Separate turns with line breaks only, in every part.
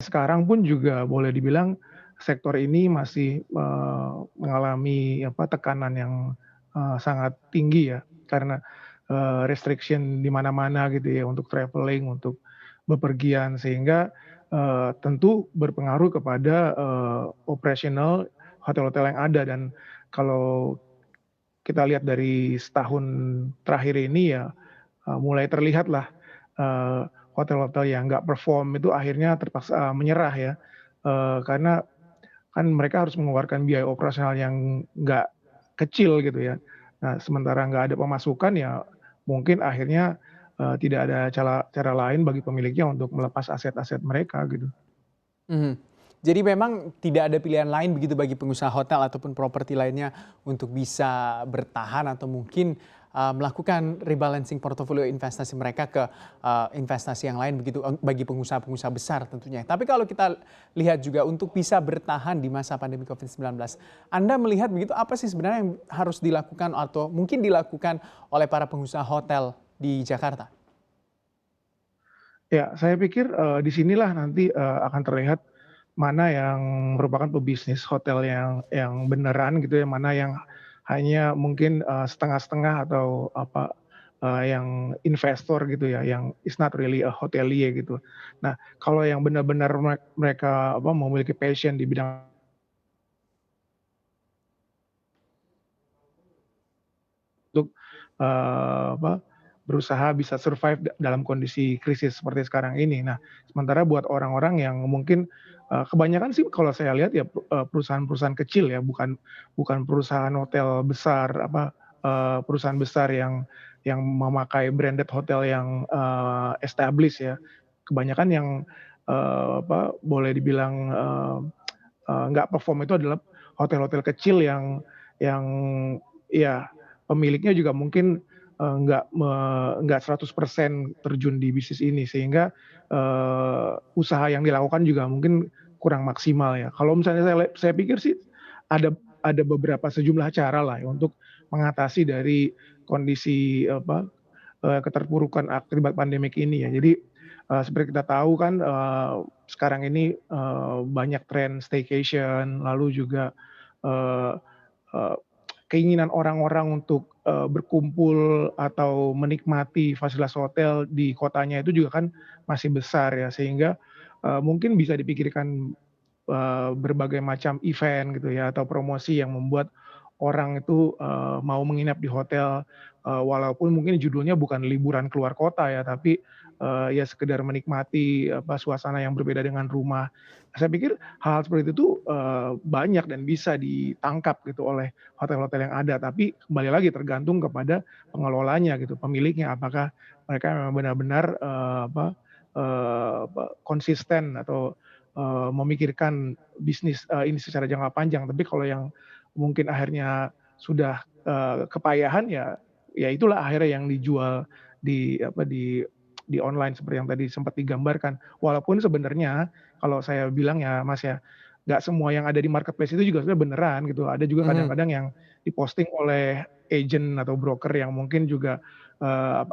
Sekarang pun juga boleh dibilang sektor ini masih, mengalami tekanan yang, sangat tinggi ya karena, restriction di mana-mana gitu ya untuk travelling, untuk bepergian sehingga, tentu berpengaruh kepada, operasional hotel-hotel yang ada dan kalau kita lihat dari setahun terakhir ini ya, mulai terlihatlah, eee, hotel-hotel yang nggak perform itu akhirnya terpaksa menyerah ya, karena kan mereka harus mengeluarkan biaya operasional yang nggak kecil gitu ya. Nah, sementara nggak ada pemasukan ya mungkin akhirnya, tidak ada cara lain bagi pemiliknya untuk melepas aset-aset mereka gitu.
Mhm. Jadi memang tidak ada pilihan lain begitu bagi pengusaha hotel ataupun properti lainnya untuk bisa bertahan atau mungkin, melakukan rebalancing portofolio investasi mereka ke, investasi yang lain begitu, bagi pengusaha-pengusaha besar tentunya. Tapi kalau kita lihat juga untuk bisa bertahan di masa pandemi COVID-19, Anda melihat begitu apa sih sebenarnya yang harus dilakukan atau mungkin dilakukan oleh para pengusaha hotel di Jakarta?
Ya, saya pikir, di sinilah nanti, akan terlihat mana yang merupakan pebisnis hotel yang beneran gitu ya, mana yang hanya mungkin, setengah-setengah atau yang investor gitu ya, yang is not really a hotelier gitu. Nah, kalau yang benar-benar mereka memiliki passion di bidang untuk, berusaha bisa survive dalam kondisi krisis seperti sekarang ini. Nah, sementara buat orang-orang yang mungkin, kebanyakan sih kalau saya lihat ya perusahaan-perusahaan kecil ya, bukan bukan perusahaan hotel besar, perusahaan besar yang memakai branded hotel yang, established ya. Kebanyakan yang, boleh dibilang, nggak perform itu adalah hotel-hotel kecil yang ya pemiliknya juga mungkin, nggak 100% terjun di bisnis ini sehingga, usaha yang dilakukan juga mungkin kurang maksimal ya. Kalau misalnya saya pikir sih ada beberapa sejumlah cara lah ya untuk mengatasi dari kondisi keterpurukan akibat pandemik ini ya. Jadi, seperti kita tahu kan, sekarang ini, banyak tren staycation, lalu juga, eee eee, keinginan orang-orang untuk, berkumpul atau menikmati fasilitas hotel di kotanya itu juga kan masih besar ya, sehingga, mungkin bisa dipikirkan, berbagai macam event gitu ya, atau promosi yang membuat orang itu, mau menginap di hotel, walaupun mungkin judulnya bukan liburan keluar kota ya, tapi, ya sekedar menikmati, suasana yang berbeda dengan rumah. Saya pikir hal seperti itu tuh, banyak dan bisa ditangkap gitu oleh hotel-hotel yang ada, tapi kembali lagi tergantung kepada pengelolanya gitu, pemiliknya. Apakah mereka memang benar-benar, konsisten atau, memikirkan bisnis, ini secara jangka panjang. Tapi kalau yang mungkin akhirnya sudah, kepayahan ya itulah akhirnya yang dijual di di online seperti yang tadi sempat digambarkan. Walaupun sebenarnya kalau saya bilang ya Mas ya, nggak semua yang ada di marketplace itu juga sebenarnya beneran gitu. Ada juga
Mhm.
kadang-kadang yang diposting oleh agent atau broker yang mungkin juga,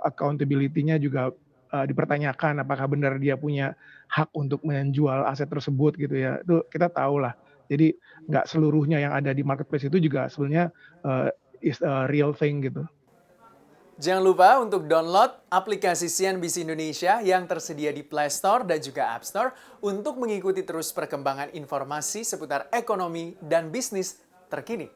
accountability-nya juga, dipertanyakan apakah benar dia punya hak untuk menjual aset tersebut gitu ya, itu kita tahulah. Jadi nggak seluruhnya yang ada di marketplace itu juga sebenarnya, eee, is a real thing gitu.
Jangan lupa untuk download aplikasi CNBC Indonesia yang tersedia di Play Store dan juga App Store untuk mengikuti terus perkembangan informasi seputar ekonomi dan bisnis terkini.